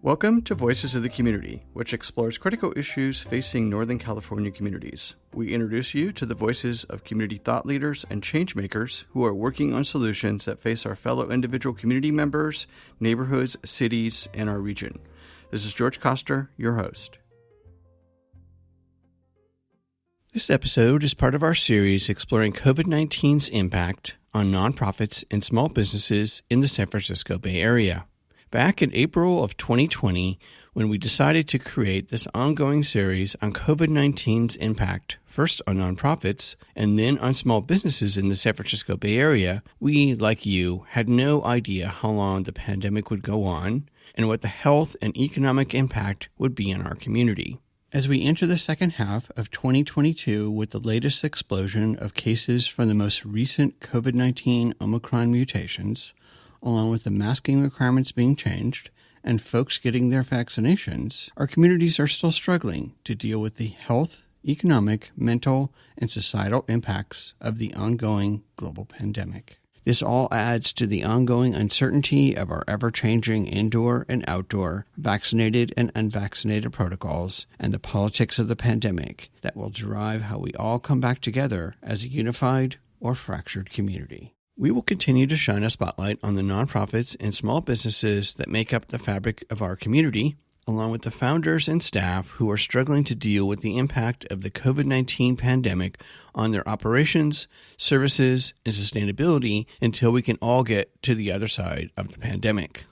Welcome to Voices of the Community, which explores critical issues facing Northern California communities. We introduce you to the voices of community thought leaders and change makers who are working on solutions that face our fellow individual community members, neighborhoods, cities, and our region. This is George Koster, your host. This episode is part of our series exploring COVID-19's impact on nonprofits and small businesses in the San Francisco Bay Area. Back in April of 2020, when we decided to create this ongoing series on COVID-19's impact, first on nonprofits and then on small businesses in the San Francisco Bay Area, we, like you, had no idea how long the pandemic would go on and what the health and economic impact would be in our community. As we enter the second half of 2022 with the latest explosion of cases from the most recent COVID-19 Omicron mutations, along with the masking requirements being changed and folks getting their vaccinations, our communities are still struggling to deal with the health, economic, mental, and societal impacts of the ongoing global pandemic. This all adds to the ongoing uncertainty of our ever-changing indoor and outdoor, vaccinated and unvaccinated protocols, and the politics of the pandemic that will drive how we all come back together as a unified or fractured community. We will continue to shine a spotlight on the nonprofits and small businesses that make up the fabric of our community, along with the founders and staff who are struggling to deal with the impact of the COVID-19 pandemic on their operations, services, and sustainability until we can all get to the other side of the pandemic.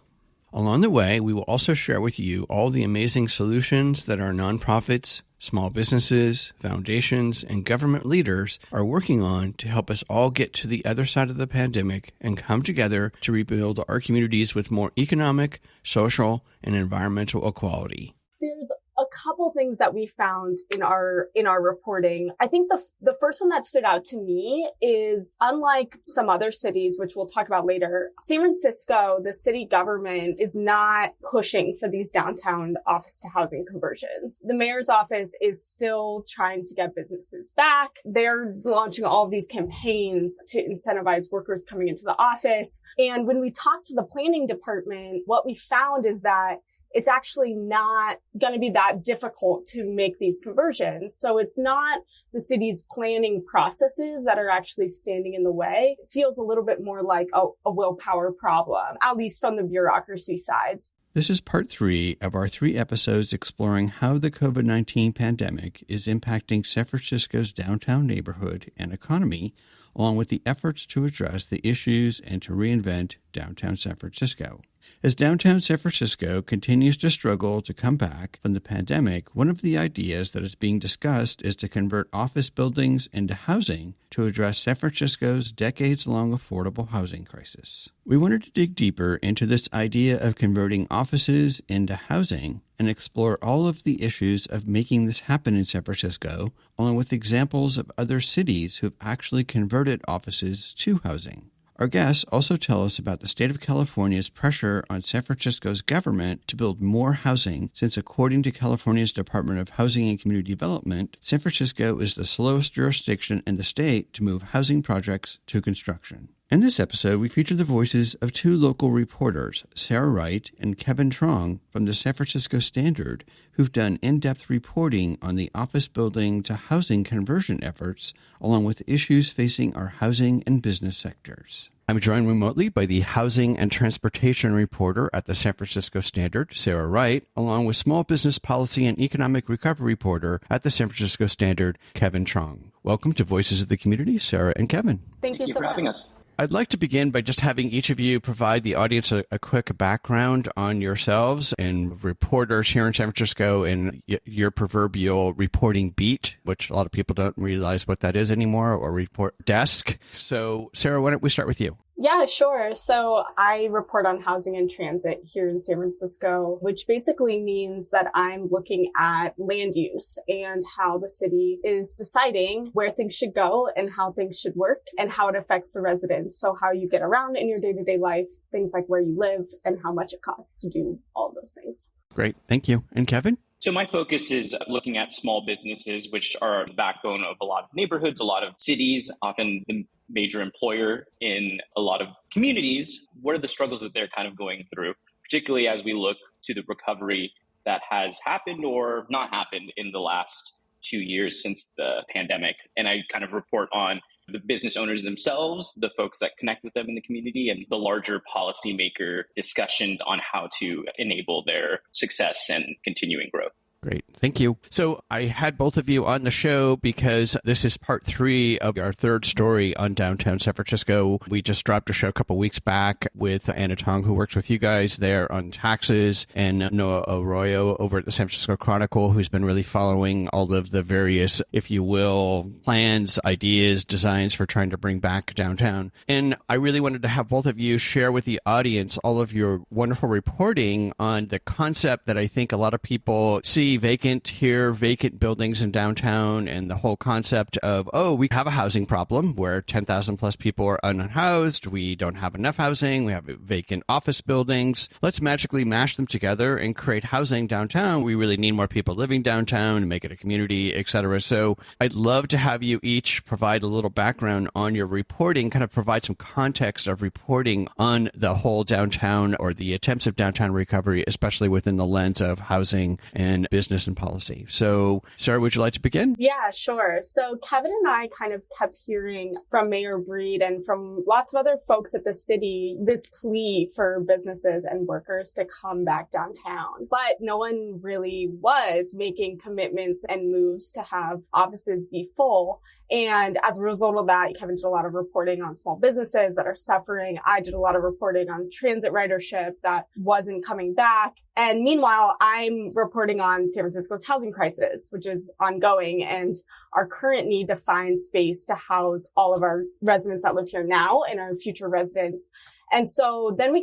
Along the way, we will also share with you all the amazing solutions that our nonprofits, small businesses, foundations, and government leaders are working on to help us all get to the other side of the pandemic and come together to rebuild our communities with more economic, social, and environmental equality. There's a couple things that we found in our reporting. I think the first one that stood out to me is, unlike some other cities, which we'll talk about later, San Francisco, the city government is not pushing for these downtown office to housing conversions. The mayor's office is still trying to get businesses back. They're launching all of these campaigns to incentivize workers coming into the office. And when we talked to the planning department, what we found is that it's actually not going to be that difficult to make these conversions. So it's not the city's planning processes that are actually standing in the way. It feels a little bit more like a willpower problem, at least from the bureaucracy side. This is part 3 of our 3 episodes exploring how the COVID-19 pandemic is impacting San Francisco's downtown neighborhood and economy, along with the efforts to address the issues and to reinvent downtown San Francisco. As downtown San Francisco continues to struggle to come back from the pandemic, one of the ideas that is being discussed is to convert office buildings into housing to address San Francisco's decades-long affordable housing crisis. We wanted to dig deeper into this idea of converting offices into housing and explore all of the issues of making this happen in San Francisco, along with examples of other cities who have actually converted offices to housing. Our guests also tell us about the state of California's pressure on San Francisco's government to build more housing, since according to California's Department of Housing and Community Development, San Francisco is the slowest jurisdiction in the state to move housing projects to construction. In this episode, we feature the voices of 2 local reporters, Sarah Wright and Kevin Trong from the San Francisco Standard, who've done in-depth reporting on the office building to housing conversion efforts, along with issues facing our housing and business sectors. I'm joined remotely by the housing and transportation reporter at the San Francisco Standard, Sarah Wright, along with small business policy and economic recovery reporter at the San Francisco Standard, Kevin Trong. Welcome to Voices of the Community, Sarah and Kevin. Thank you for having us. I'd like to begin by just having each of you provide the audience a quick background on yourselves and reporters here in San Francisco and your proverbial reporting beat, which a lot of people don't realize what that is anymore, or report desk. So, Sarah, why don't we start with you? Yeah, sure. So I report on housing and transit here in San Francisco, which basically means that I'm looking at land use and how the city is deciding where things should go and how things should work and how it affects the residents. So how you get around in your day-to-day life, things like where you live and how much it costs to do all of those things. Great. Thank you. And Kevin? So my focus is looking at small businesses, which are the backbone of a lot of neighborhoods, a lot of cities, often the major employer in a lot of communities. What are the struggles that they're kind of going through, particularly as we look to the recovery that has happened or not happened in the last 2 years since the pandemic. And I kind of report on the business owners themselves, the folks that connect with them in the community, and the larger policymaker discussions on how to enable their success and continuing growth. Great. Thank you. So I had both of you on the show because this is part 3 of our third story on downtown San Francisco. We just dropped a show a couple weeks back with Anna Tong, who works with you guys there on taxes, and Noah Arroyo over at the San Francisco Chronicle, who's been really following all of the various, if you will, plans, ideas, designs for trying to bring back downtown. And I really wanted to have both of you share with the audience all of your wonderful reporting on the concept that I think a lot of people see vacant buildings in downtown, and the whole concept of, we have a housing problem where 10,000 plus people are unhoused. We don't have enough housing. We have vacant office buildings. Let's magically mash them together and create housing downtown. We really need more people living downtown and make it a community, et cetera. So I'd love to have you each provide a little background on your reporting, kind of provide some context of reporting on the whole downtown or the attempts of downtown recovery, especially within the lens of housing and business and policy. So, Sarah, would you like to begin? Yeah, sure. So Kevin and I kind of kept hearing from Mayor Breed and from lots of other folks at the city this plea for businesses and workers to come back downtown. But no one really was making commitments and moves to have offices be full. And as a result of that, Kevin did a lot of reporting on small businesses that are suffering. I did a lot of reporting on transit ridership that wasn't coming back. And meanwhile, I'm reporting on San Francisco's housing crisis, which is ongoing, and our current need to find space to house all of our residents that live here now and our future residents. And so then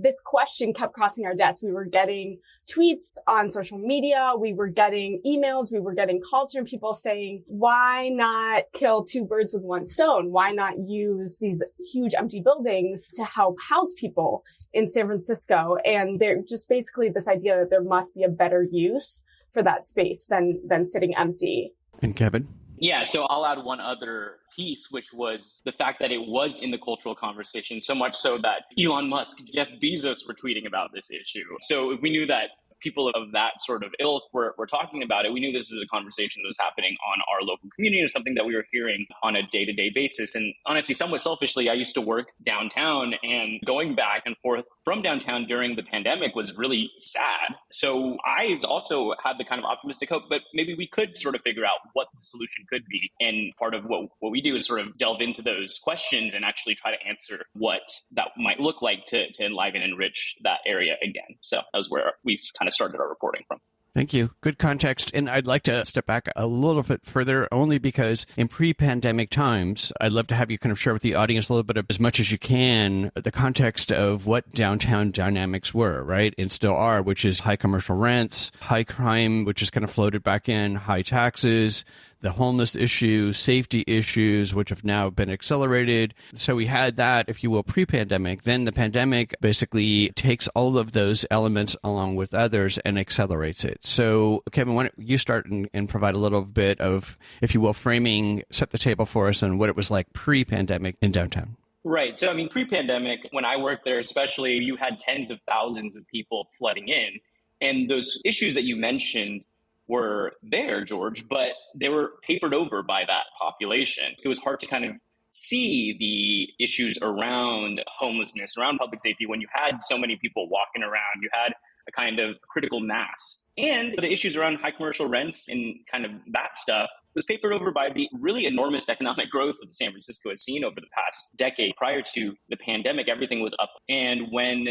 this question kept crossing our desk. We were getting tweets on social media. We were getting emails. We were getting calls from people saying, why not kill two birds with one stone? Why not use these huge empty buildings to help house people in San Francisco? And they're just basically this idea that there must be a better use for that space than sitting empty. And Kevin? Yeah, so I'll add one other piece, which was the fact that it was in the cultural conversation, so much so that Elon Musk, Jeff Bezos were tweeting about this issue. So if we knew that people of that sort of ilk were talking about it, we knew this was a conversation that was happening on our local community, or something that we were hearing on a day-to-day basis. And honestly, somewhat selfishly, I used to work downtown, and going back and forth from downtown during the pandemic was really sad. So I also had the kind of optimistic hope, but maybe we could sort of figure out what the solution could be. And part of what we do is sort of delve into those questions and actually try to answer what that might look like to enliven and enrich that area again. So that was where we kind of started our reporting from. Thank you. Good context. And I'd like to step back a little bit further, only because in pre-pandemic times, I'd love to have you kind of share with the audience a little bit of, as much as you can, the context of what downtown dynamics were, right? And still are, which is high commercial rents, high crime, which is kind of floated back in, high taxes, the homeless issue, safety issues, which have now been accelerated. So we had that, if you will, pre-pandemic. Then the pandemic basically takes all of those elements along with others and accelerates it. So, Kevin, why don't you start and provide a little bit of, if you will, framing, set the table for us on what it was like pre-pandemic in downtown. Right. So, I mean, pre-pandemic, when I worked there, especially, you had tens of thousands of people flooding in. And those issues that you mentioned were there, George, but they were papered over by that population. It was hard to kind of see the issues around homelessness, around public safety, when you had so many people walking around. You had a kind of critical mass. And the issues around high commercial rents and kind of that stuff was papered over by the really enormous economic growth that San Francisco has seen over the past decade. Prior to the pandemic, everything was up. And when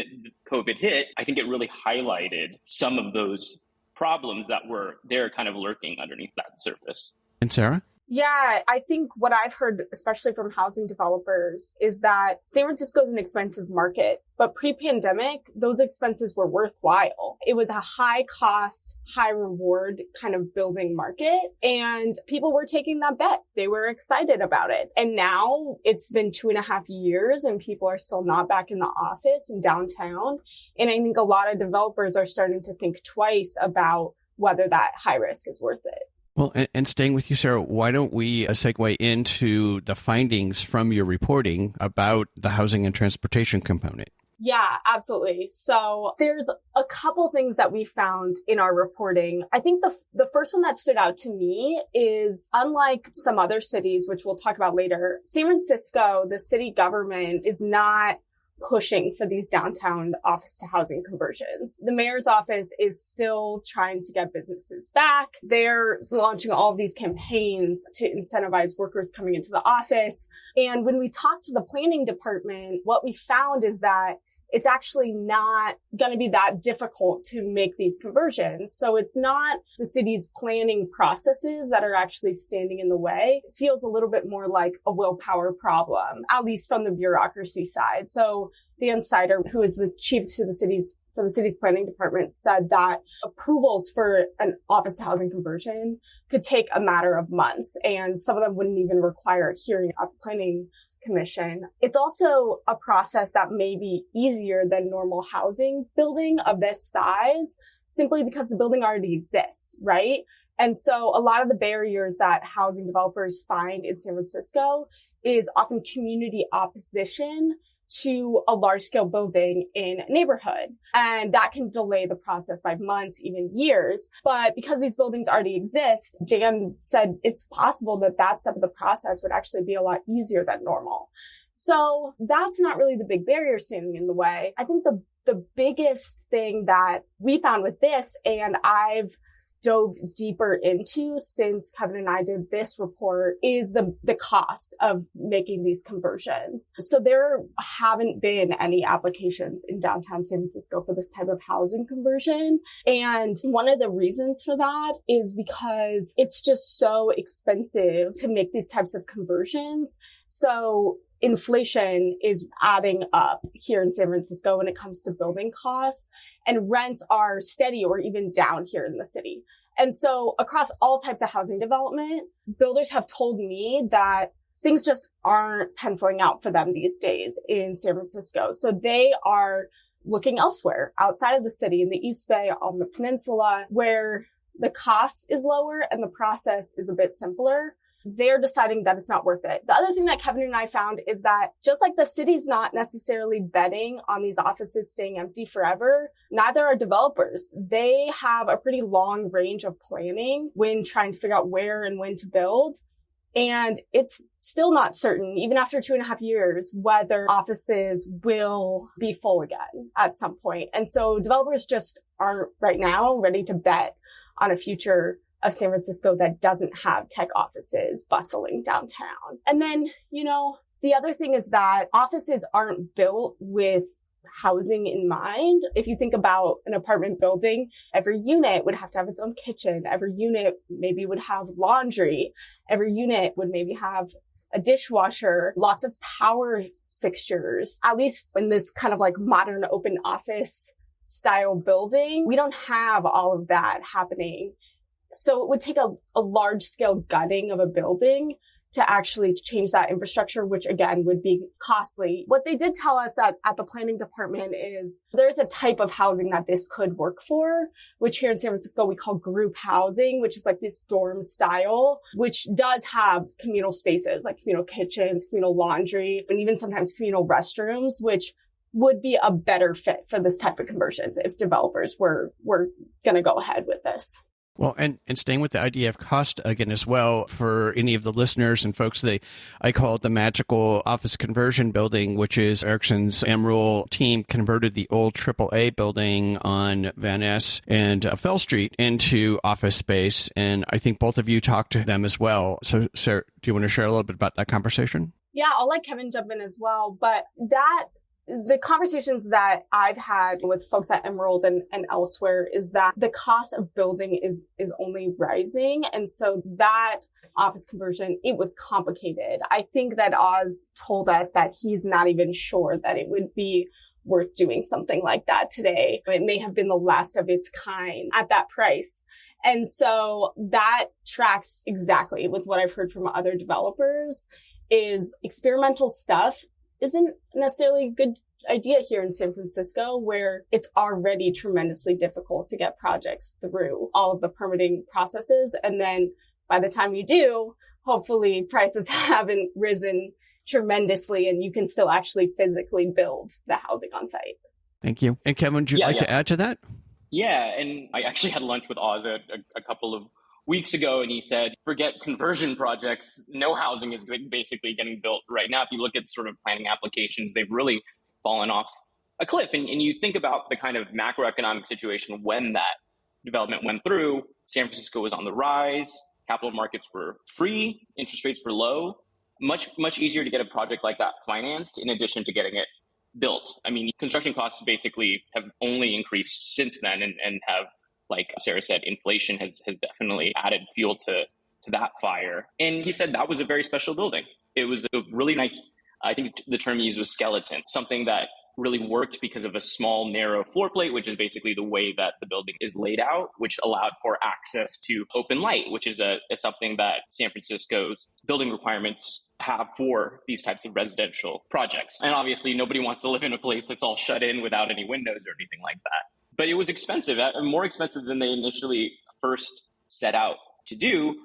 COVID hit, I think it really highlighted some of those problems that were there kind of lurking underneath that surface. And Sarah? Yeah, I think what I've heard, especially from housing developers, is that San Francisco is an expensive market, but pre-pandemic, those expenses were worthwhile. It was a high cost, high reward kind of building market, and people were taking that bet. They were excited about it. And now it's been 2.5 years and people are still not back in the office in downtown. And I think a lot of developers are starting to think twice about whether that high risk is worth it. Well, and staying with you, Sarah, why don't we segue into the findings from your reporting about the housing and transportation component? Yeah, absolutely. So there's a couple things that we found in our reporting. I think the first one that stood out to me is, unlike some other cities, which we'll talk about later, San Francisco, the city government is not pushing for these downtown office to housing conversions. The mayor's office is still trying to get businesses back. They're launching all of these campaigns to incentivize workers coming into the office. And when we talked to the planning department, what we found is that it's actually not going to be that difficult to make these conversions. So it's not the city's planning processes that are actually standing in the way. It feels a little bit more like a willpower problem, at least from the bureaucracy side. So Dan Sider, who is the chief for the city's planning department, said that approvals for an office to housing conversion could take a matter of months, and some of them wouldn't even require a hearing at the planning commission. It's also a process that may be easier than normal housing building of this size, simply because the building already exists, right? And so a lot of the barriers that housing developers find in San Francisco is often community opposition to a large-scale building in a neighborhood. And that can delay the process by months, even years. But because these buildings already exist, Dan said it's possible that that step of the process would actually be a lot easier than normal. So that's not really the big barrier standing in the way. I think the biggest thing that we found with this, and I've dove deeper into since Kevin and I did this report, is the cost of making these conversions. So there haven't been any applications in downtown San Francisco for this type of housing conversion. And one of the reasons for that is because it's just so expensive to make these types of conversions. So inflation is adding up here in San Francisco when it comes to building costs, and rents are steady or even down here in the city. And so across all types of housing development, builders have told me that things just aren't penciling out for them these days in San Francisco. So they are looking elsewhere outside of the city, in the East Bay, on the peninsula, where the cost is lower and the process is a bit simpler. They're deciding that it's not worth it. The other thing that Kevin and I found is that just like the city's not necessarily betting on these offices staying empty forever, neither are developers. They have a pretty long range of planning when trying to figure out where and when to build. And it's still not certain, even after 2.5 years, whether offices will be full again at some point. And so developers just aren't right now ready to bet on a future of San Francisco that doesn't have tech offices bustling downtown. And then, the other thing is that offices aren't built with housing in mind. If you think about an apartment building, every unit would have to have its own kitchen. Every unit maybe would have laundry. Every unit would maybe have a dishwasher, lots of power fixtures. At least in this kind of like modern open office style building, we don't have all of that happening. So it would take a large scale gutting of a building to actually change that infrastructure, which again would be costly. What they did tell us at the planning department is there's a type of housing that this could work for, which here in San Francisco we call group housing, which is like this dorm style, which does have communal spaces like communal kitchens, communal laundry, and even sometimes communal restrooms, which would be a better fit for this type of conversions if developers were going to go ahead with this. Well, and staying with the idea of cost again as well, for any of the listeners and folks, I call it the magical office conversion building, which is Erickson's Emerald team converted the old AAA building on Van Ness and Fell Street into office space. And I think both of you talked to them as well. So, Sarah, do you want to share a little bit about that conversation? Yeah, I'll let Kevin jump in as well. But the conversations that I've had with folks at Emerald and elsewhere is that the cost of building is only rising. And so that office conversion, it was complicated. I think that Oz told us that he's not even sure that it would be worth doing something like that today. It may have been the last of its kind at that price. And so that tracks exactly with what I've heard from other developers is experimental stuff isn't necessarily a good idea here in San Francisco, where it's already tremendously difficult to get projects through all of the permitting processes. And then by the time you do, hopefully prices haven't risen tremendously, and you can still actually physically build the housing on site. Thank you. And Kevin, would you like to add to that? Yeah, and I actually had lunch with Oz a couple of weeks ago, and he said, forget conversion projects, no housing is basically getting built right now. If you look at sort of planning applications, they've really fallen off a cliff. And you think about the kind of macroeconomic situation when that development went through. San Francisco was on the rise, capital markets were free, interest rates were low. Much easier to get a project like that financed in addition to getting it built. I mean, construction costs basically have only increased since then and have, like Sarah said, inflation has definitely added fuel to that fire. And he said that was a very special building. It was a really nice, I think the term he used was skeleton, something that really worked because of a small, narrow floor plate, which is basically the way that the building is laid out, which allowed for access to open light, which is something that San Francisco's building requirements have for these types of residential projects. And obviously, nobody wants to live in a place that's all shut in without any windows or anything like that. But it was expensive, more expensive than they initially first set out to do.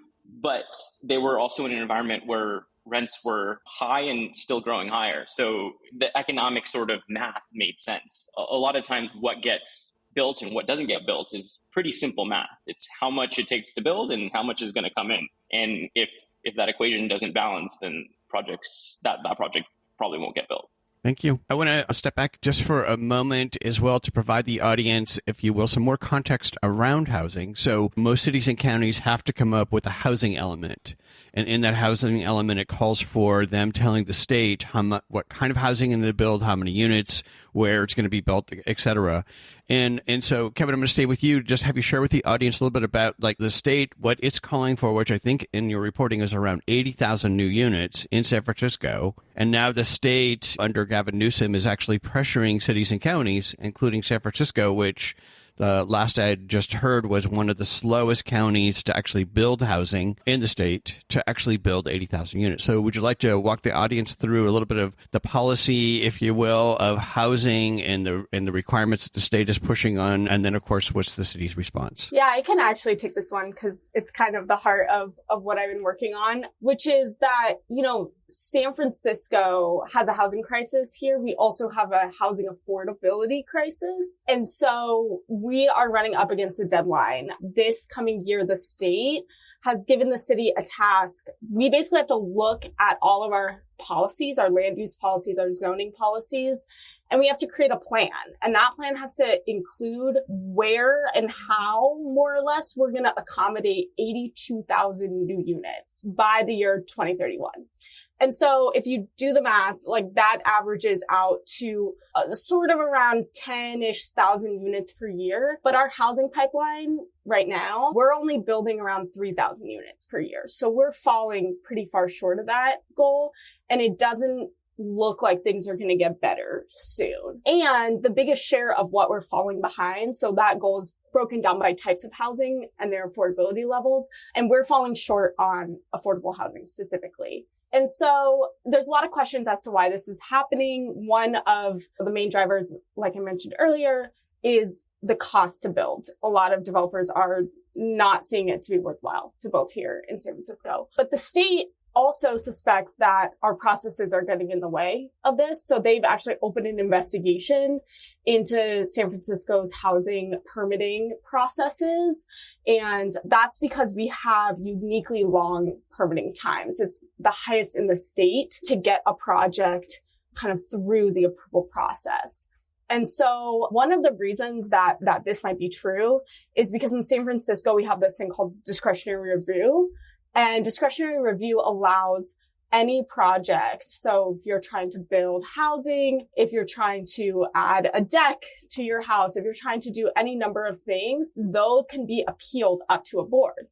But they were also in an environment where rents were high and still growing higher. So the economic sort of math made sense. A lot of times what gets built and what doesn't get built is pretty simple math. It's how much it takes to build and how much is going to come in. And if that equation doesn't balance, then that project probably won't get built. Thank you. I want to step back just for a moment as well to provide the audience, if you will, some more context around housing. So most cities and counties have to come up with a housing element. And in that housing element, it calls for them telling the state what kind of housing in the build, how many units, where it's going to be built, et cetera. And so, Kevin, I'm going to stay with you. Just have you share with the audience a little bit about like the state, what it's calling for, which I think in your reporting is around 80,000 new units in San Francisco. And now the state under Gavin Newsom is actually pressuring cities and counties, including San Francisco, which the last I had just heard was one of the slowest counties to actually build housing in the state, to actually build 80,000 units. So would you like to walk the audience through a little bit of the policy, if you will, of housing and the requirements that the state is pushing on? And then, of course, what's the city's response? Yeah, I can actually take this one because it's kind of the heart of what I've been working on, which is that, San Francisco has a housing crisis here. We also have a housing affordability crisis. And so we are running up against a deadline. This coming year, the state has given the city a task. We basically have to look at all of our policies, our land use policies, our zoning policies, and we have to create a plan. And that plan has to include where and how, more or less, we're going to accommodate 82,000 new units by the year 2031. And so if you do the math, like that averages out to sort of around 10-ish thousand units per year. But our housing pipeline right now, we're only building around 3,000 units per year. So we're falling pretty far short of that goal. And it doesn't look like things are going to get better soon. And the biggest share of what we're falling behind, so that goal is broken down by types of housing and their affordability levels. And we're falling short on affordable housing specifically. And so there's a lot of questions as to why this is happening. One of the main drivers, like I mentioned earlier, is the cost to build. A lot of developers are not seeing it to be worthwhile to build here in San Francisco. But the state also suspects that our processes are getting in the way of this. So they've actually opened an investigation into San Francisco's housing permitting processes. And that's because we have uniquely long permitting times. It's the highest in the state to get a project kind of through the approval process. And so one of the reasons that this might be true is because in San Francisco, we have this thing called discretionary review. And discretionary review allows any project. So if you're trying to build housing, if you're trying to add a deck to your house, if you're trying to do any number of things, those can be appealed up to a board.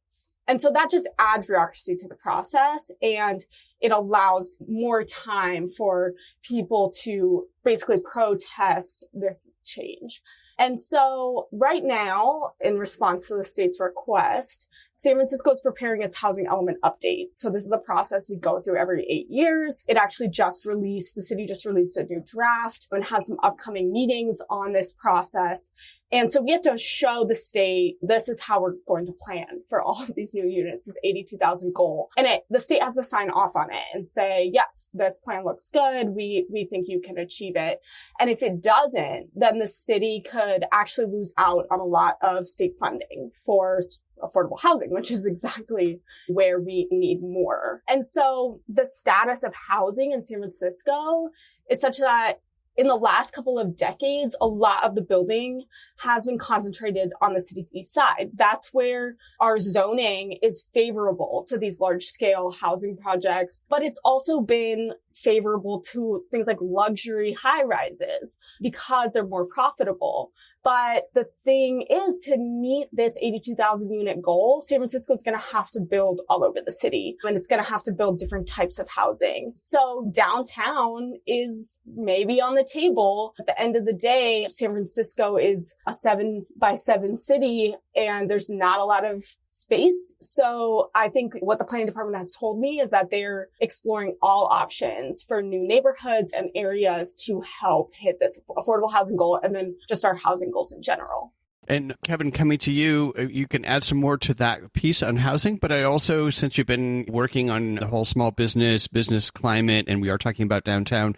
And so that just adds bureaucracy to the process, and it allows more time for people to basically protest this change. And so right now, in response to the state's request, San Francisco is preparing its housing element update. So this is a process we go through every 8 years. It actually the city just released a new draft and has some upcoming meetings on this process. And so we have to show the state, this is how we're going to plan for all of these new units, this 82,000 goal. And the state has to sign off on it and say, yes, this plan looks good. We think you can achieve it. And if it doesn't, then the city could actually lose out on a lot of state funding for affordable housing, which is exactly where we need more. And so the status of housing in San Francisco is such that in the last couple of decades, a lot of the building has been concentrated on the city's east side. That's where our zoning is favorable to these large scale housing projects, but it's also been favorable to things like luxury high rises because they're more profitable. But the thing is, to meet this 82,000 unit goal, San Francisco is going to have to build all over the city, and it's going to have to build different types of housing. So downtown is maybe on the table. At the end of the day, San Francisco is a 7x7 city, and there's not a lot of space. So I think what the planning department has told me is that they're exploring all options for new neighborhoods and areas to help hit this affordable housing goal, and then just our housing goals in general. And Kevin, coming to you, you can add some more to that piece on housing, but I also, since you've been working on the whole small business climate, and we are talking about downtown,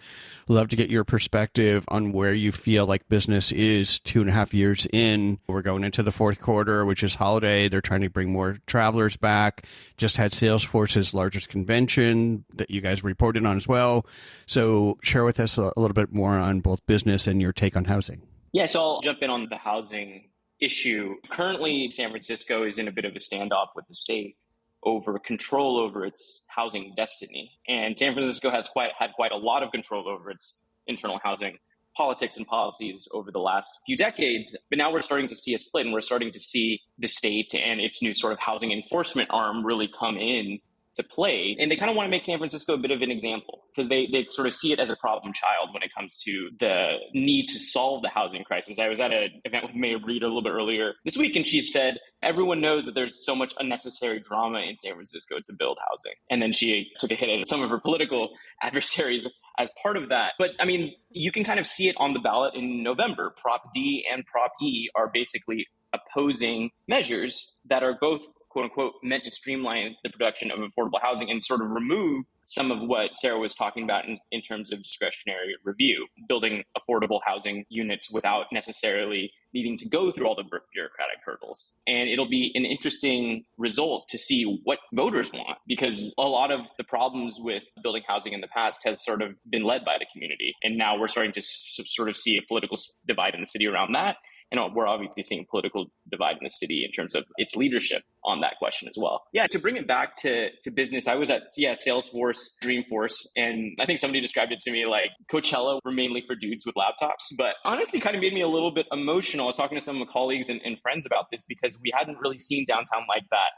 love to get your perspective on where you feel like business is 2.5 years in. We're going into the fourth quarter, which is holiday. They're trying to bring more travelers back. Just had Salesforce's largest convention that you guys reported on as well. So share with us a little bit more on both business and your take on housing. Yeah, so I'll jump in on the housing issue. Currently, San Francisco is in a bit of a standoff with the state over control over its housing destiny. And San Francisco has had quite a lot of control over its internal housing politics and policies over the last few decades. But now we're starting to see a split, and we're starting to see the state and its new sort of housing enforcement arm really come in to play. And they kind of want to make San Francisco a bit of an example, because they sort of see it as a problem child when it comes to the need to solve the housing crisis. I was at an event with Mayor Breed a little bit earlier this week, and she said, everyone knows that there's so much unnecessary drama in San Francisco to build housing. And then she took a hit at some of her political adversaries as part of that. But I mean, you can kind of see it on the ballot in November. Prop D and Prop E are basically opposing measures that are both, quote unquote, meant to streamline the production of affordable housing and sort of remove some of what Sarah was talking about in terms of discretionary review, building affordable housing units without necessarily needing to go through all the bureaucratic hurdles. And it'll be an interesting result to see what voters want, because a lot of the problems with building housing in the past has sort of been led by the community. And now we're starting to sort of see a political divide in the city around that. And we're obviously seeing political divide in the city in terms of its leadership on that question as well. Yeah, to bring it back to business, I was at Salesforce, Dreamforce, and I think somebody described it to me like Coachella were mainly for dudes with laptops, but honestly kind of made me a little bit emotional. I was talking to some of my colleagues and friends about this because we hadn't really seen downtown like that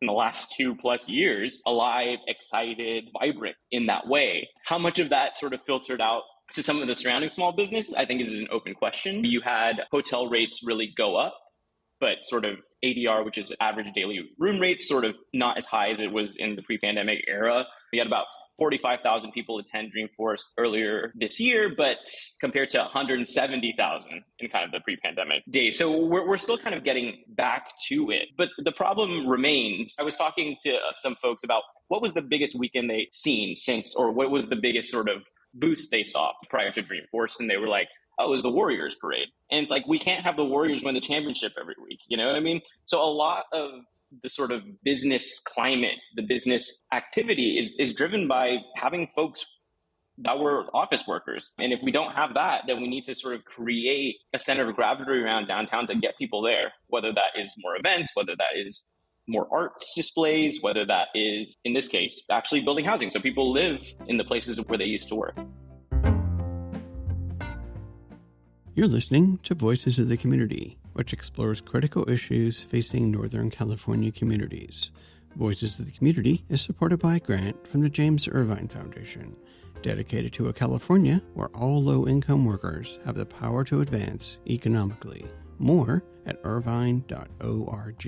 in the last 2+ years, alive, excited, vibrant in that way. How much of that sort of filtered out to some of the surrounding small business, I think, is an open question. You had hotel rates really go up, but sort of ADR, which is average daily room rates, sort of not as high as it was in the pre-pandemic era. We had about 45,000 people attend Dreamforce earlier this year, but compared to 170,000 in kind of the pre-pandemic days. So we're still kind of getting back to it. But the problem remains. I was talking to some folks about what was the biggest weekend they'd seen since, or what was the biggest sort of boost they saw prior to Dreamforce, and they were like, oh, it was the Warriors parade. And it's like, we can't have the Warriors win the championship every week, you know what I mean? So a lot of the sort of business climate, the business activity is driven by having folks that were office workers. And if we don't have that, then we need to sort of create a center of gravity around downtown to get people there, whether that is more events, whether that is more arts displays, whether that is, in this case, actually building housing so people live in the places where they used to work. You're listening to Voices of the Community, which explores critical issues facing Northern California communities. Voices of the Community is supported by a grant from the James Irvine Foundation, dedicated to a California where all low-income workers have the power to advance economically. More at irvine.org.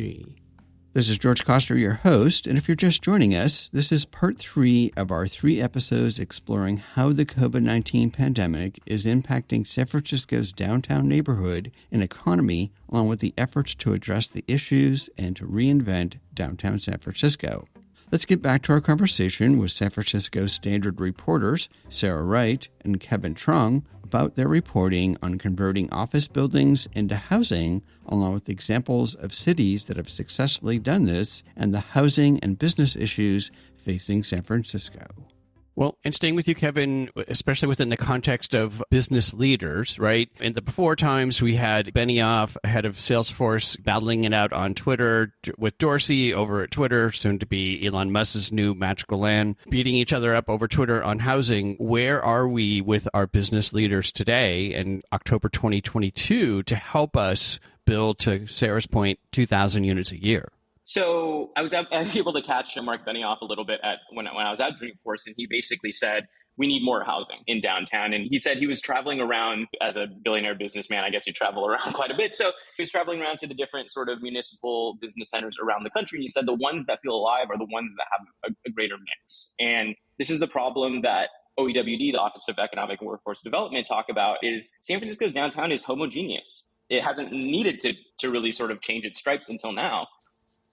This is George Coster, your host, and if you're just joining us, this is part 3 of our 3 episodes exploring how the COVID-19 pandemic is impacting San Francisco's downtown neighborhood and economy, along with the efforts to address the issues and to reinvent downtown San Francisco. Let's get back to our conversation with San Francisco Standard reporters Sarah Wright and Kevin Trung about their reporting on converting office buildings into housing, along with examples of cities that have successfully done this and the housing and business issues facing San Francisco. Well, and staying with you, Kevin, especially within the context of business leaders, right? In the before times, we had Benioff, head of Salesforce, battling it out on Twitter with Dorsey over at Twitter, soon to be Elon Musk's new magical land, beating each other up over Twitter on housing. Where are we with our business leaders today in October 2022 to help us build, to Sarah's point, 2,000 units a year? So I was able to catch Mark Benioff a little bit when I was at Dreamforce, and he basically said, we need more housing in downtown. And he said he was traveling around as a billionaire businessman. I guess you travel around quite a bit. So he was traveling around to the different sort of municipal business centers around the country. And he said the ones that feel alive are the ones that have a greater mix. And this is the problem that OEWD, the Office of Economic and Workforce Development, talk about is San Francisco's downtown is homogeneous. It hasn't needed to really sort of change its stripes until now.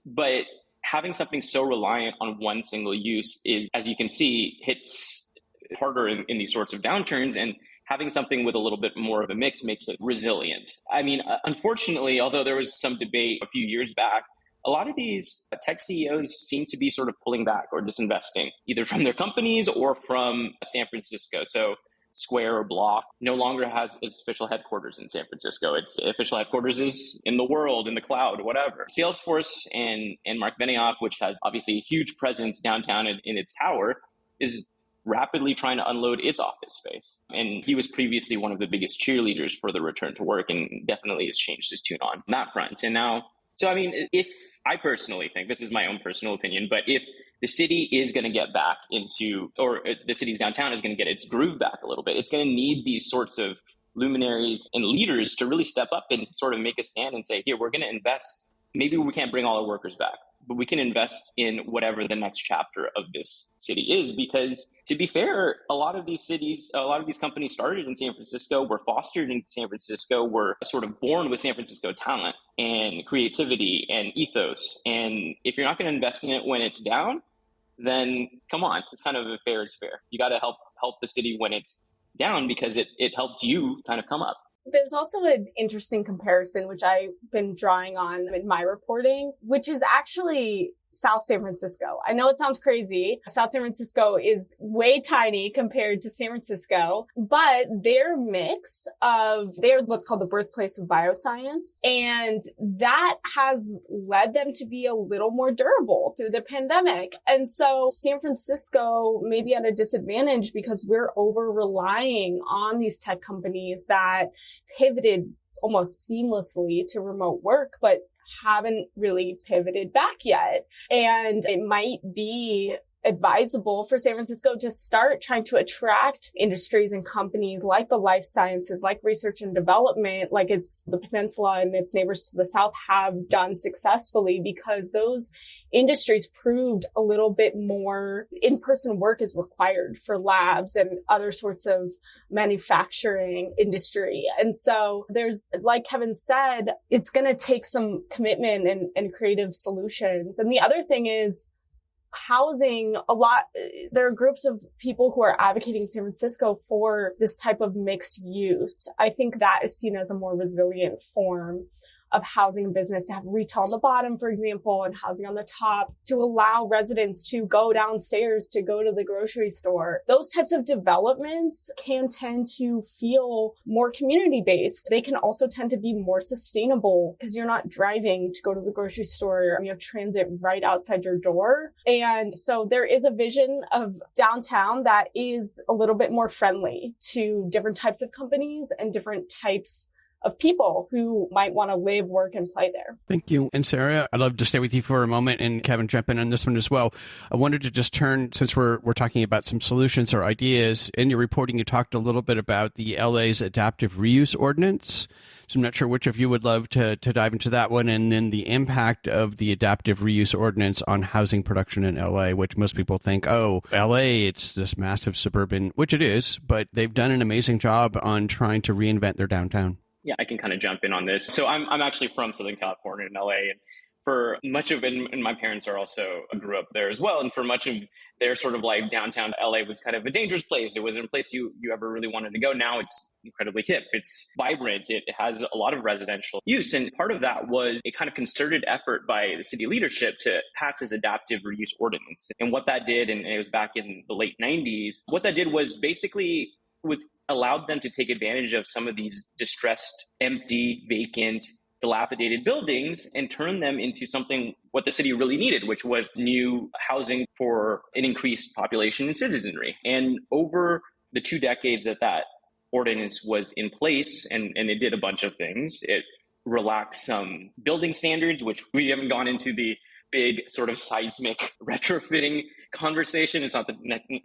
But having something so reliant on one single use is, as you can see, hits harder in these sorts of downturns. And having something with a little bit more of a mix makes it resilient. I mean, unfortunately, although there was some debate a few years back, a lot of these tech CEOs seem to be sort of pulling back or disinvesting, either from their companies or from San Francisco. So Square or Block no longer has its official headquarters in San Francisco. Its official headquarters is in the world, in the cloud, whatever. Salesforce and Mark Benioff, which has obviously a huge presence downtown in its tower, is rapidly trying to unload its office space. And he was previously one of the biggest cheerleaders for the return to work and definitely has changed his tune on that front. And now, so I mean, if I personally think, this is my own personal opinion, but if the city is going to get back into, or the city's downtown is going to get its groove back a little bit, it's going to need these sorts of luminaries and leaders to really step up and sort of make a stand and say, here, we're going to invest. Maybe we can't bring all our workers back, but we can invest in whatever the next chapter of this city is. Because to be fair, a lot of these companies started in San Francisco, were fostered in San Francisco, were sort of born with San Francisco talent and creativity and ethos. And if you're not going to invest in it when it's down, then come on, it's kind of a fair is fair. You got to help the city when it's down because it helped you kind of come up. There's also an interesting comparison, which I've been drawing on in my reporting, which is actually South San Francisco. I know it sounds crazy. South San Francisco is way tiny compared to San Francisco, but they're what's called the birthplace of bioscience. And that has led them to be a little more durable through the pandemic. And so San Francisco may be at a disadvantage because we're over relying on these tech companies that pivoted almost seamlessly to remote work, but haven't really pivoted back yet. And it might be advisable for San Francisco to start trying to attract industries and companies like the life sciences, like research and development, like it's the peninsula and its neighbors to the south have done successfully, because those industries proved a little bit more in-person work is required for labs and other sorts of manufacturing industry. And so there's, like Kevin said, it's going to take some commitment and creative solutions. And the other thing is, housing, there are groups of people who are advocating in San Francisco for this type of mixed use. I think that is seen as a more resilient form of housing and business, to have retail on the bottom, for example, and housing on the top, to allow residents to go downstairs to go to the grocery store. Those types of developments can tend to feel more community-based. They can also tend to be more sustainable because you're not driving to go to the grocery store. You have transit right outside your door. And so there is a vision of downtown that is a little bit more friendly to different types of companies and different types of people who might want to live, work, and play there. Thank you. And Sarah, I'd love to stay with you for a moment, and Kevin, jump in on this one as well. I wanted to just turn, since we're talking about some solutions or ideas, in your reporting, you talked a little bit about the LA's adaptive reuse ordinance. So I'm not sure which of you would love to dive into that one, and then the impact of the adaptive reuse ordinance on housing production in LA, which most people think, oh, LA, it's this massive suburban, which it is, but they've done an amazing job on trying to reinvent their downtown. Yeah, I can kind of jump in on this. So I'm actually from Southern California in LA, and for much of it, and my parents are also grew up there as well. And for much of their sort of life, downtown LA was kind of a dangerous place. It wasn't a place you ever really wanted to go. Now it's incredibly hip. It's vibrant. It has a lot of residential use. And part of that was a kind of concerted effort by the city leadership to pass this adaptive reuse ordinance. And what that did, and it was back in the late 90s, what that did was basically allowed them to take advantage of some of these distressed, empty, vacant, dilapidated buildings and turn them into something what the city really needed, which was new housing for an increased population and citizenry. And over the 2 decades that ordinance was in place, and it did a bunch of things, it relaxed some building standards, which we haven't gone into the big sort of seismic retrofitting conversation. It's not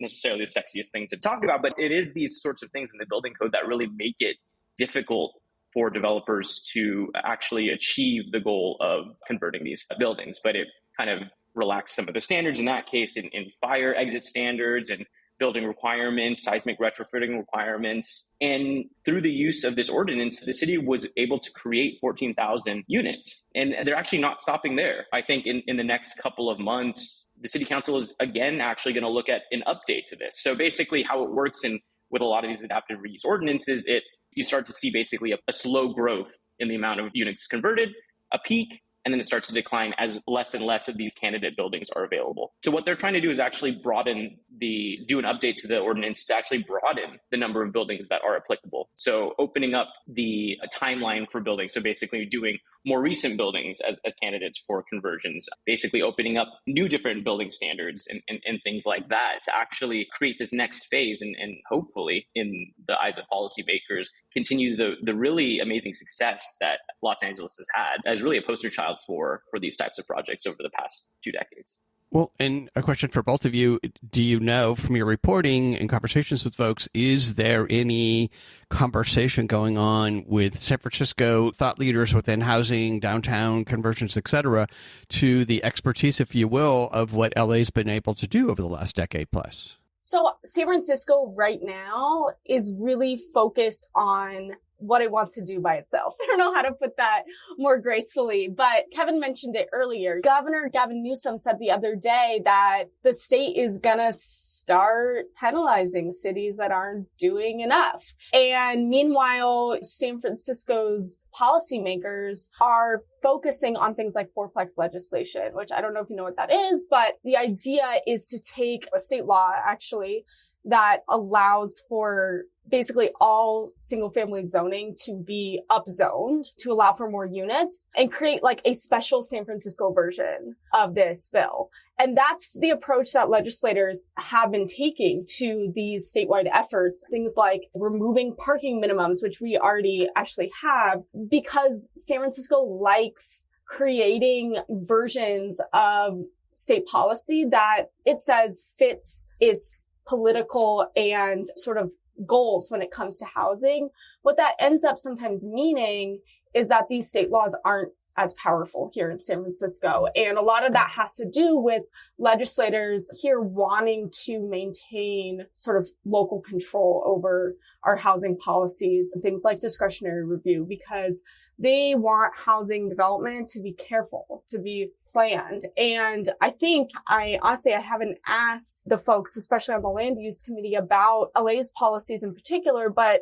necessarily the sexiest thing to talk about, but it is these sorts of things in the building code that really make it difficult for developers to actually achieve the goal of converting these buildings. But it kind of relaxed some of the standards in that case in fire exit standards and building requirements, seismic retrofitting requirements. And through the use of this ordinance, the city was able to create 14,000 units. And they're actually not stopping there. I think in the next couple of months, the city council is again actually going to look at an update to this. So basically how it works with a lot of these adaptive reuse ordinances, you start to see basically a slow growth in the amount of units converted, a peak, and then it starts to decline as less and less of these candidate buildings are available. So what they're trying to do is actually do an update to the ordinance to actually broaden the number of buildings that are applicable. So opening up the timeline for buildings. So basically doing more recent buildings as candidates for conversions, basically opening up new different building standards and things like that to actually create this next phase and hopefully in the eyes of policymakers continue the really amazing success that Los Angeles has had as really a poster child for these types of projects over the past 2 decades. Well, and a question for both of you. Do you know from your reporting and conversations with folks, is there any conversation going on with San Francisco thought leaders within housing, downtown conversions, et cetera, to the expertise, if you will, of what LA's been able to do over the last decade plus? So San Francisco right now is really focused on what it wants to do by itself. I don't know how to put that more gracefully, but Kevin mentioned it earlier. Governor Gavin Newsom said the other day that the state is going to start penalizing cities that aren't doing enough. And meanwhile, San Francisco's policymakers are focusing on things like fourplex legislation, which I don't know if you know what that is, but the idea is to take a state law actually that allows for basically all single family zoning to be upzoned to allow for more units and create like a special San Francisco version of this bill. And that's the approach that legislators have been taking to these statewide efforts. Things like removing parking minimums, which we already actually have, because San Francisco likes creating versions of state policy that it says fits its political and sort of goals when it comes to housing. What that ends up sometimes meaning is that these state laws aren't as powerful here in San Francisco. And a lot of that has to do with legislators here wanting to maintain sort of local control over our housing policies and things like discretionary review, because they want housing development to be careful, to be planned. And I honestly haven't asked the folks, especially on the land use committee, about LA's policies in particular, but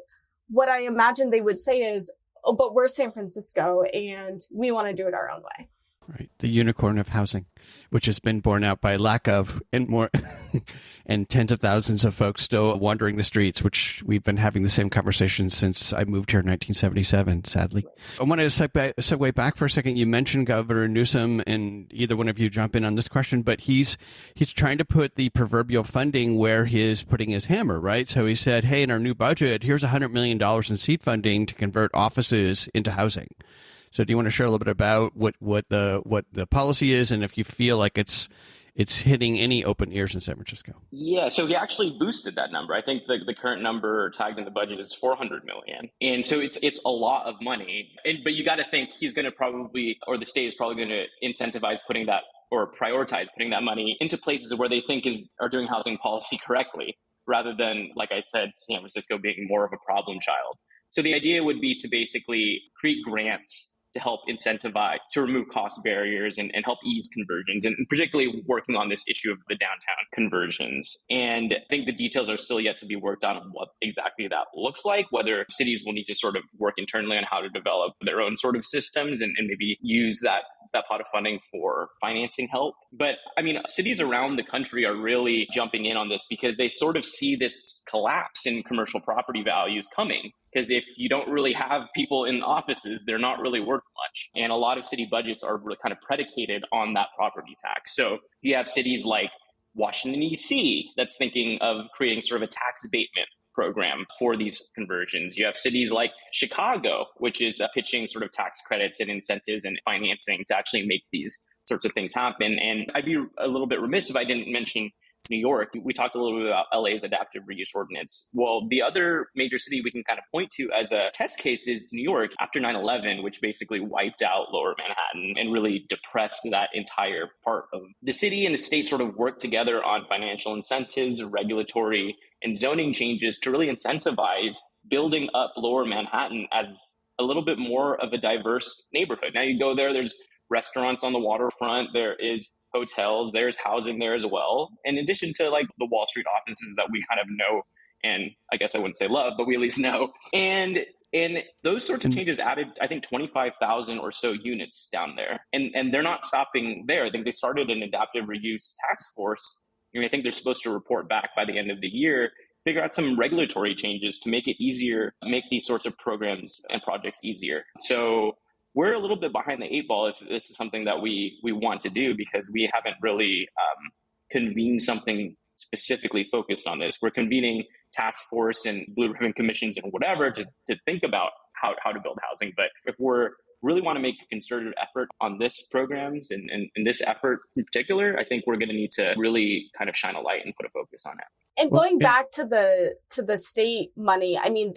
what I imagine they would say is, oh, but we're San Francisco and we want to do it our own way. Right. The unicorn of housing, which has been borne out by lack of and more and tens of thousands of folks still wandering the streets, which we've been having the same conversation since I moved here in 1977, sadly. I wanted to segue back for a second. You mentioned Governor Newsom, and either one of you jump in on this question, but he's trying to put the proverbial funding where he is putting his hammer, right? So he said, hey, in our new budget, here's $100 million in seed funding to convert offices into housing. So do you want to share a little bit about what the policy is, and if you feel like it's hitting any open ears in San Francisco? Yeah, so he actually boosted that number. I think the current number tagged in the budget is $400 million, and so it's a lot of money. But you got to think he's going to probably, or the state is probably going to incentivize putting that or prioritize putting that money into places where they think are doing housing policy correctly, rather than, like I said, San Francisco being more of a problem child. So the idea would be to basically create grants to help incentivize, to remove cost barriers and help ease conversions, and particularly working on this issue of the downtown conversions. And I think the details are still yet to be worked on what exactly that looks like, whether cities will need to sort of work internally on how to develop their own sort of systems and maybe use that pot of funding for financing help. But I mean, cities around the country are really jumping in on this because they sort of see this collapse in commercial property values coming. Because if you don't really have people in offices, they're not really worth much. And a lot of city budgets are really kind of predicated on that property tax. So you have cities like Washington, D.C. that's thinking of creating sort of a tax abatement program for these conversions. You have cities like Chicago, which is pitching sort of tax credits and incentives and financing to actually make these sorts of things happen. And I'd be a little bit remiss if I didn't mention New York. We talked a little bit about LA's adaptive reuse ordinance. Well, the other major city we can kind of point to as a test case is New York after 9/11, which basically wiped out Lower Manhattan and really depressed that entire part of the city. And the state sort of worked together on financial incentives, regulatory and zoning changes to really incentivize building up Lower Manhattan as a little bit more of a diverse neighborhood. Now you go there, there's restaurants on the waterfront, there is hotels, there's housing there as well. In addition to like the Wall Street offices that we kind of know, and I guess I wouldn't say love, but we at least know. And those sorts of changes added, I think, 25,000 or so units down there. And they're not stopping there. I think they started an adaptive reuse task force. I think they're supposed to report back by the end of the year, figure out some regulatory changes to make it easier, make these sorts of programs and projects easier. So we're a little bit behind the eight ball if this is something that we want to do, because we haven't really convened something specifically focused on this. We're convening task force and blue ribbon commissions and whatever to think about how to build housing. But if we're really want to make a concerted effort on this programs and this effort in particular, I think we're going to need to really kind of shine a light and put a focus on it. And going back to the state money, I mean,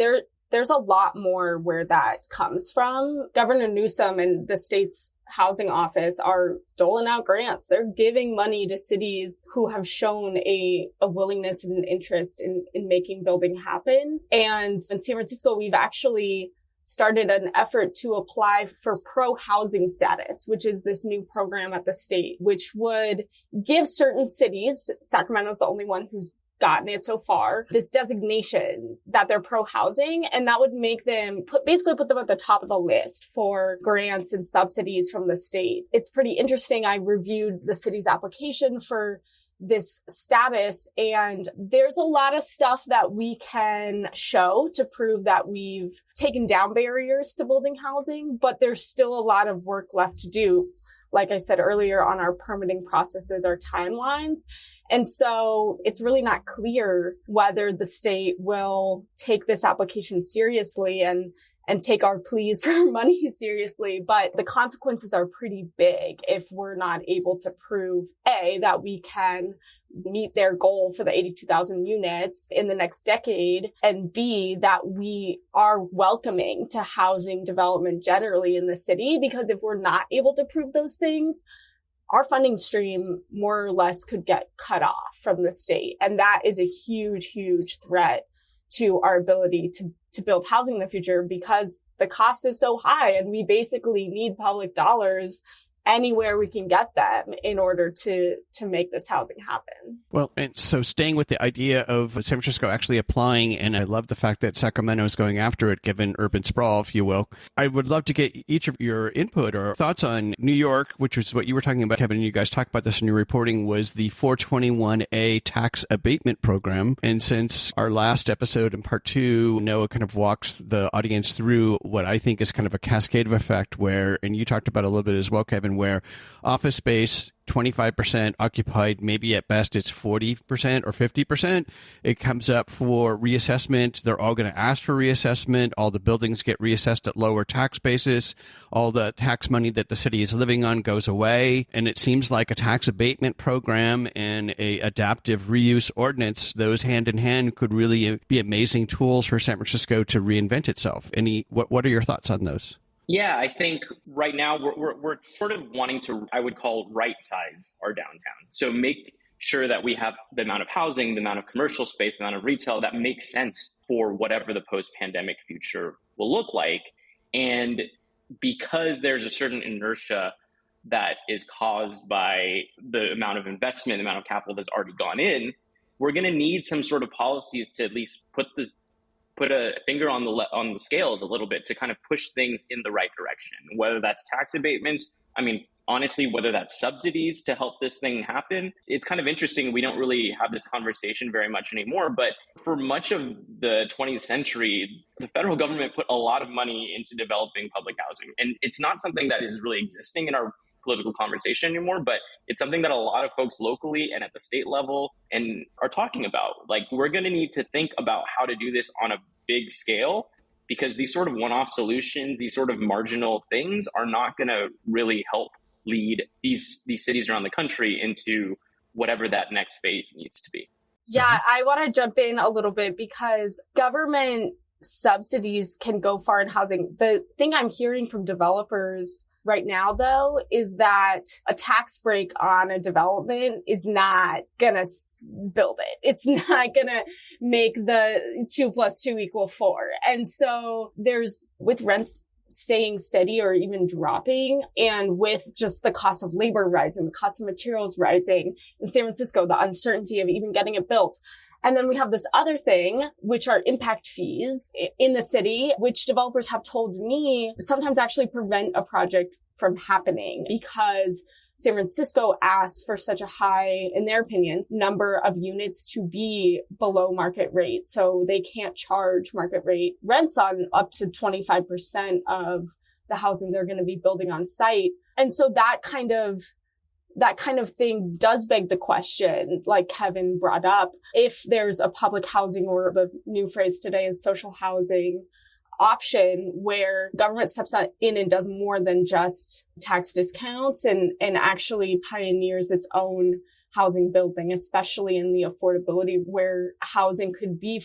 there's a lot more where that comes from. Governor Newsom and the state's housing office are doling out grants. They're giving money to cities who have shown a willingness and an interest in making building happen. And in San Francisco, we've actually started an effort to apply for pro-housing status, which is this new program at the state, which would give certain cities, Sacramento's the only one who's gotten it so far, this designation that they're pro-housing, and that would make them basically put them at the top of the list for grants and subsidies from the state. It's pretty interesting. I reviewed the city's application for this status, and there's a lot of stuff that we can show to prove that we've taken down barriers to building housing, but there's still a lot of work left to do. Like I said earlier, on our permitting processes, our timelines. And so it's really not clear whether the state will take this application seriously and take our pleas for money seriously. But the consequences are pretty big if we're not able to prove, A, that we can meet their goal for the 82,000 units in the next decade, and B, that we are welcoming to housing development generally in the city. Because if we're not able to prove those things, our funding stream more or less could get cut off from the state. And that is a huge, huge threat to our ability to build housing in the future, because the cost is so high and we basically need public dollars anywhere we can get them in order to make this housing happen. Well, and so staying with the idea of San Francisco actually applying, and I love the fact that Sacramento is going after it, given urban sprawl, if you will. I would love to get each of your input or thoughts on New York, which was what you were talking about, Kevin, and you guys talked about this in your reporting, was the 421A tax abatement program. And since our last episode in part 2, Noah kind of walks the audience through what I think is kind of a cascade of effect where, and you talked about a little bit as well, Kevin, where office space, 25% occupied, maybe at best it's 40% or 50%. It comes up for reassessment. They're all going to ask for reassessment. All the buildings get reassessed at lower tax basis. All the tax money that the city is living on goes away. And it seems like a tax abatement program and a adaptive reuse ordinance, those hand in hand could really be amazing tools for San Francisco to reinvent itself. What are your thoughts on those? Yeah, I think right now we're sort of wanting to, I would call, right size our downtown. So make sure that we have the amount of housing, the amount of commercial space, the amount of retail that makes sense for whatever the post-pandemic future will look like. And because there's a certain inertia that is caused by the amount of investment, the amount of capital that's already gone in, we're going to need some sort of policies to at least put a finger on the scales a little bit to kind of push things in the right direction, whether that's tax abatements. I mean, honestly, whether that's subsidies to help this thing happen. It's kind of interesting. We don't really have this conversation very much anymore, but for much of the 20th century, the federal government put a lot of money into developing public housing. And it's not something that is really existing in our political conversation anymore, but it's something that a lot of folks locally and at the state level and are talking about. Like, we're going to need to think about how to do this on a big scale, because these sort of one-off solutions, these sort of marginal things are not going to really help lead these cities around the country into whatever that next phase needs to be. Yeah, I want to jump in a little bit because government subsidies can go far in housing. The thing I'm hearing from developers right now, though, is that a tax break on a development is not gonna build it. It's not gonna make the 2 + 2 = 4. And so with rents staying steady or even dropping, and with just the cost of labor rising, the cost of materials rising in San Francisco, the uncertainty of even getting it built. And then we have this other thing, which are impact fees in the city, which developers have told me sometimes actually prevent a project from happening because San Francisco asks for such a high, in their opinion, number of units to be below market rate. So they can't charge market rate rents on up to 25% of the housing they're going to be building on site. And so that kind of thing does beg the question, like Kevin brought up, if there's a public housing, or the new phrase today is social housing option, where government steps in and does more than just tax discounts and actually pioneers its own housing building, especially in the affordability where housing could be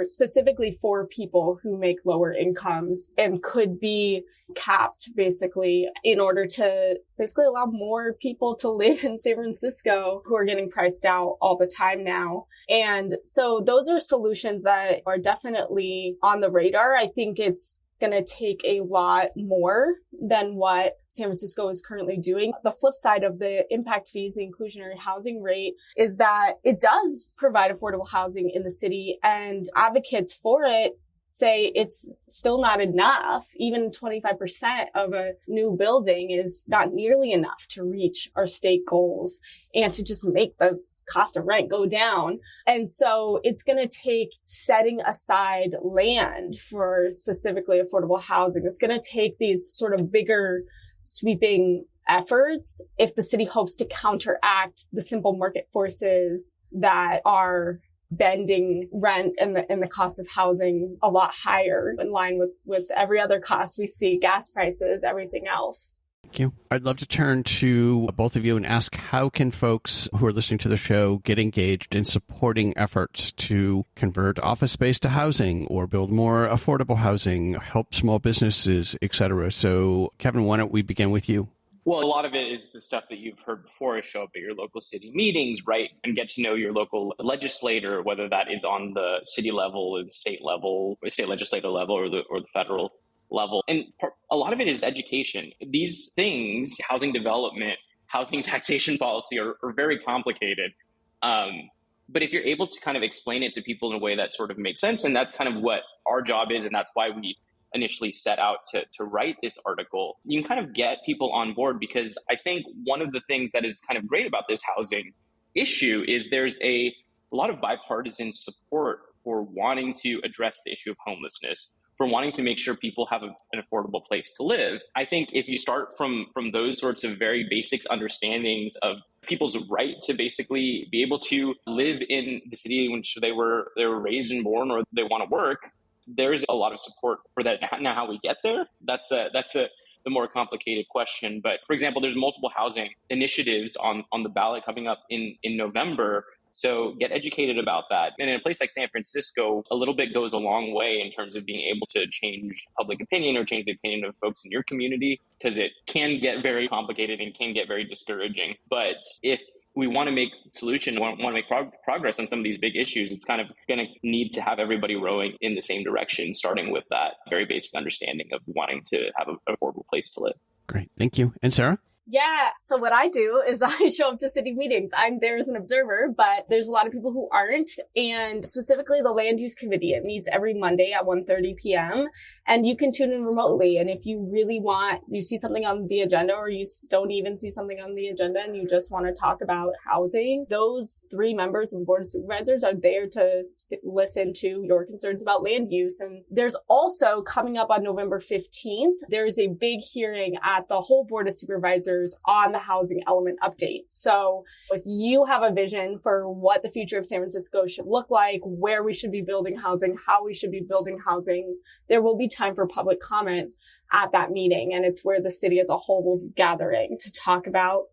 specifically for people who make lower incomes and could be capped basically in order to basically allow more people to live in San Francisco who are getting priced out all the time now. And so those are solutions that are definitely on the radar. I think it's going to take a lot more than what San Francisco is currently doing. The flip side of the impact fees, the inclusionary housing rate, is that it does provide affordable housing in the city, and advocates for it say it's still not enough. Even 25% of a new building is not nearly enough to reach our state goals and to just make the cost of rent go down. And so it's going to take setting aside land for specifically affordable housing. It's going to take these sort of bigger sweeping efforts if the city hopes to counteract the simple market forces that are bending rent and the cost of housing a lot higher in line with every other cost we see, gas prices, everything else. Thank you. I'd love to turn to both of you and ask, how can folks who are listening to the show get engaged in supporting efforts to convert office space to housing or build more affordable housing, help small businesses, etc.? So, Kevin, why don't we begin with you? Well, a lot of it is the stuff that you've heard before. Show up at your local city meetings, right? And get to know your local legislator, whether that is on the city level or the state level, or state legislative level, or the federal level. And a lot of it is education. These things, housing development, housing taxation policy are very complicated. But if you're able to kind of explain it to people in a way that sort of makes sense, and that's kind of what our job is, and that's why we initially set out to write this article, you can kind of get people on board, because I think one of the things that is kind of great about this housing issue is there's a lot of bipartisan support for wanting to address the issue of homelessness, for wanting to make sure people have an affordable place to live. I think if you start from those sorts of very basic understandings of people's right to basically be able to live in the city in which they were raised and born, or they want to work, there's a lot of support for that. Now, how we get there, that's the more complicated question. But for example, there's multiple housing initiatives on the ballot coming up in November. So get educated about that. And in a place like San Francisco, a little bit goes a long way in terms of being able to change public opinion or change the opinion of folks in your community, because it can get very complicated and can get very discouraging. But if we want to make solution, want to make progress on some of these big issues, it's kind of going to need to have everybody rowing in the same direction, starting with that very basic understanding of wanting to have an affordable place to live. Great. Thank you. And Sarah? Yeah. So what I do is I show up to city meetings. I'm there as an observer, but there's a lot of people who aren't. And specifically the land use committee, it meets every Monday at 1:30 p.m. and you can tune in remotely. And if you really want, you see something on the agenda, or you don't even see something on the agenda and you just want to talk about housing, those 3 members of the Board of Supervisors are there to listen to your concerns about land use. And there's also, coming up on November 15th, there's a big hearing at the whole Board of Supervisors on the housing element update. So if you have a vision for what the future of San Francisco should look like, where we should be building housing, how we should be building housing, there will be time for public comment at that meeting. And it's where the city as a whole will be gathering to talk about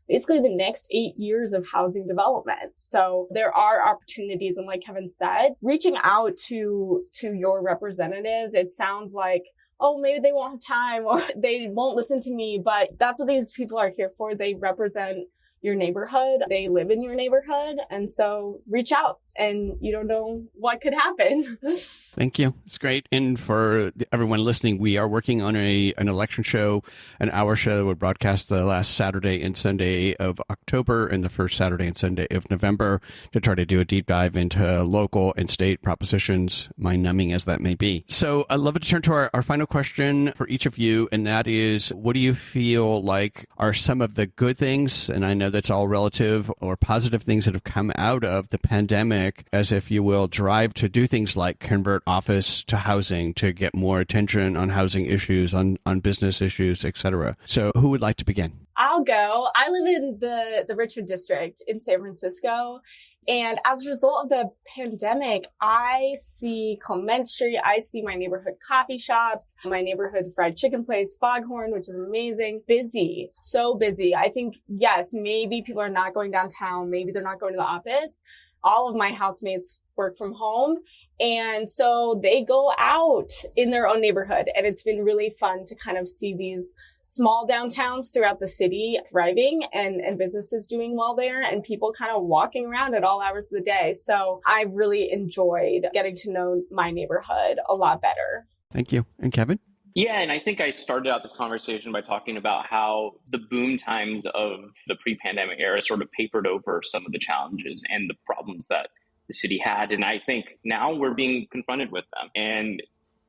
basically the next 8 years of housing development. So there are opportunities. And like Kevin said, reaching out to your representatives, it sounds like, oh, maybe they won't have time or they won't listen to me, but that's what these people are here for. They represent your neighborhood. They live in your neighborhood. And so reach out, and you don't know what could happen. Thank you. It's great. And for everyone listening, we are working on an election show, an hour show that would broadcast the last Saturday and Sunday of October and the first Saturday and Sunday of November, to try to do a deep dive into local and state propositions, mind-numbing as that may be. So I'd love to turn to our final question for each of you, and that is, what do you feel like are some of the good things, and I know that's all relative, or positive things that have come out of the pandemic, as if you will, drive to do things like convert office to housing, to get more attention on housing issues, on business issues, etc. So who would like to begin? I'll go. I live in the Richmond district in San Francisco. And as a result of the pandemic, I see Clement Street. I see my neighborhood coffee shops, my neighborhood fried chicken place, Foghorn, which is amazing. Busy, so busy. I think, yes, maybe people are not going downtown. Maybe they're not going to the office. All of my housemates work from home. And so they go out in their own neighborhood. And it's been really fun to kind of see these small downtowns throughout the city thriving and businesses doing well there, and people kind of walking around at all hours of the day. So I really enjoyed getting to know my neighborhood a lot better. Thank you. And Kevin? Yeah, and I think I started out this conversation by talking about how the boom times of the pre-pandemic era sort of papered over some of the challenges and the problems that the city had. And I think now we're being confronted with them, and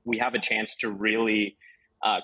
we have a chance to really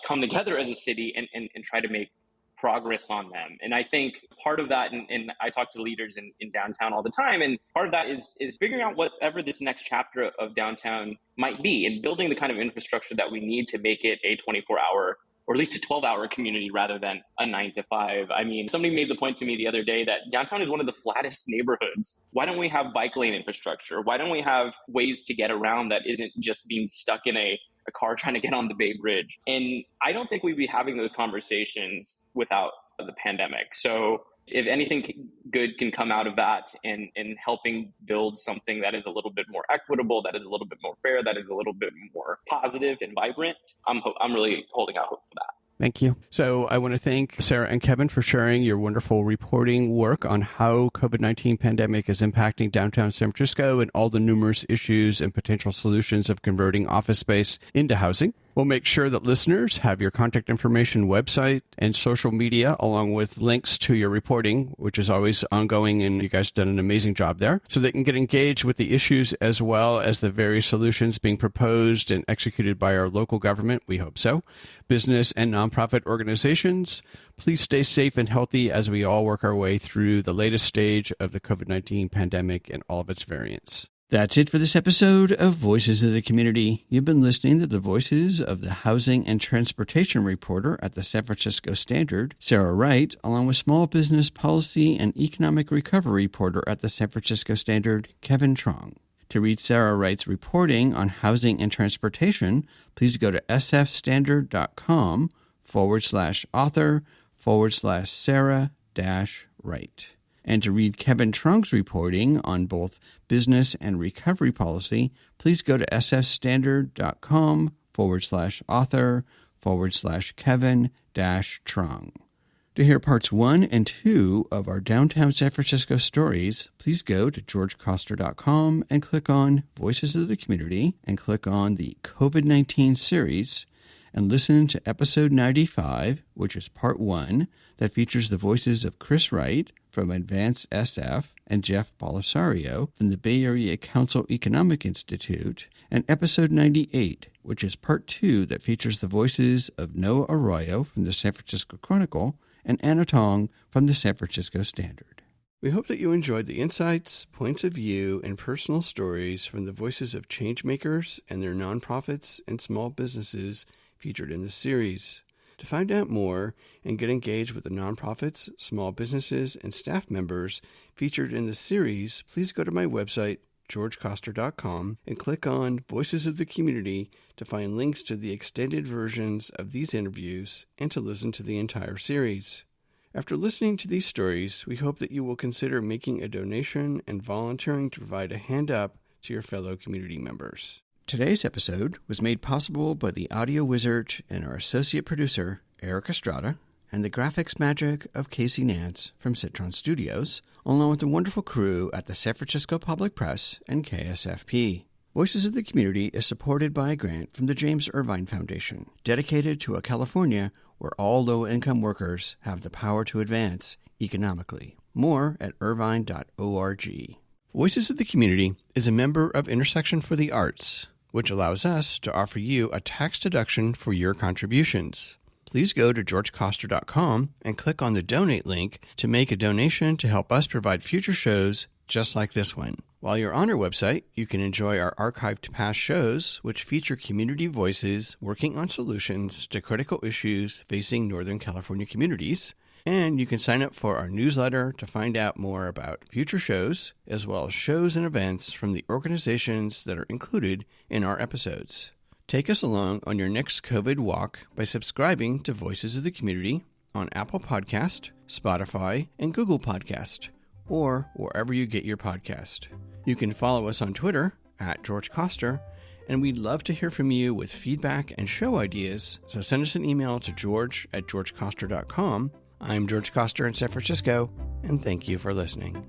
come together as a city and try to make progress on them. And I think part of that, and I talk to leaders in downtown all the time, and part of that is figuring out whatever this next chapter of downtown might be, and building the kind of infrastructure that we need to make it a 24-hour or at least a 12-hour community rather than a 9 to 5. I mean, somebody made the point to me the other day that downtown is one of the flattest neighborhoods. Why don't we have bike lane infrastructure? Why don't we have ways to get around that isn't just being stuck in a car trying to get on the Bay Bridge? And I don't think we'd be having those conversations without the pandemic. So if anything good can come out of that and helping build something that is a little bit more equitable, that is a little bit more fair, that is a little bit more positive and vibrant, I'm really holding out hope for that. Thank you. So I want to thank Sarah and Kevin for sharing your wonderful reporting work on how COVID-19 pandemic is impacting downtown San Francisco and all the numerous issues and potential solutions of converting office space into housing. We'll make sure that listeners have your contact information, website, and social media, along with links to your reporting, which is always ongoing, and you guys have done an amazing job there, so they can get engaged with the issues as well as the various solutions being proposed and executed by our local government. We hope so. Business and nonprofit organizations, please stay safe and healthy as we all work our way through the latest stage of the COVID-19 pandemic and all of its variants. That's it for this episode of Voices of the Community. You've been listening to the voices of the housing and transportation reporter at the San Francisco Standard, Sarah Wright, along with small business policy and economic recovery reporter at the San Francisco Standard, Kevin Trong. To read Sarah Wright's reporting on housing and transportation, please go to sfstandard.com/author/Sarah-Wright. And to read Kevin Trunk's reporting on both business and recovery policy, please go to sfstandard.com/author/Kevin-Trung. To hear parts 1 and 2 of our downtown San Francisco stories, please go to georgecoster.com and click on Voices of the Community and click on the COVID-19 series and listen to episode 95, which is part 1, that features the voices of Chris Wright from Advance SF and Jeff Belisario from the Bay Area Council Economic Institute, and episode 98, which is part 2 that features the voices of Noah Arroyo from the San Francisco Chronicle and Anna Tong from the San Francisco Standard. We hope that you enjoyed the insights, points of view, and personal stories from the voices of changemakers and their nonprofits and small businesses featured in this series. To find out more and get engaged with the nonprofits, small businesses, and staff members featured in the series, please go to my website, georgecoster.com, and click on Voices of the Community to find links to the extended versions of these interviews and to listen to the entire series. After listening to these stories, we hope that you will consider making a donation and volunteering to provide a hand up to your fellow community members. Today's episode was made possible by the audio wizard and our associate producer, Eric Estrada, and the graphics magic of Casey Nance from Citron Studios, along with the wonderful crew at the San Francisco Public Press and KSFP. Voices of the Community is supported by a grant from the James Irvine Foundation, dedicated to a California where all low-income workers have the power to advance economically. More at irvine.org. Voices of the Community is a member of Intersection for the Arts, which allows us to offer you a tax deduction for your contributions. Please go to georgecoster.com and click on the donate link to make a donation to help us provide future shows just like this one. While you're on our website, you can enjoy our archived past shows, which feature community voices working on solutions to critical issues facing Northern California communities. And you can sign up for our newsletter to find out more about future shows, as well as shows and events from the organizations that are included in our episodes. Take us along on your next COVID walk by subscribing to Voices of the Community on Apple Podcast, Spotify, and Google Podcast, or wherever you get your podcast. You can follow us on Twitter at George Coster, and we'd love to hear from you with feedback and show ideas, so send us an email to george@georgecoster.com. I'm George Coster in San Francisco, and thank you for listening.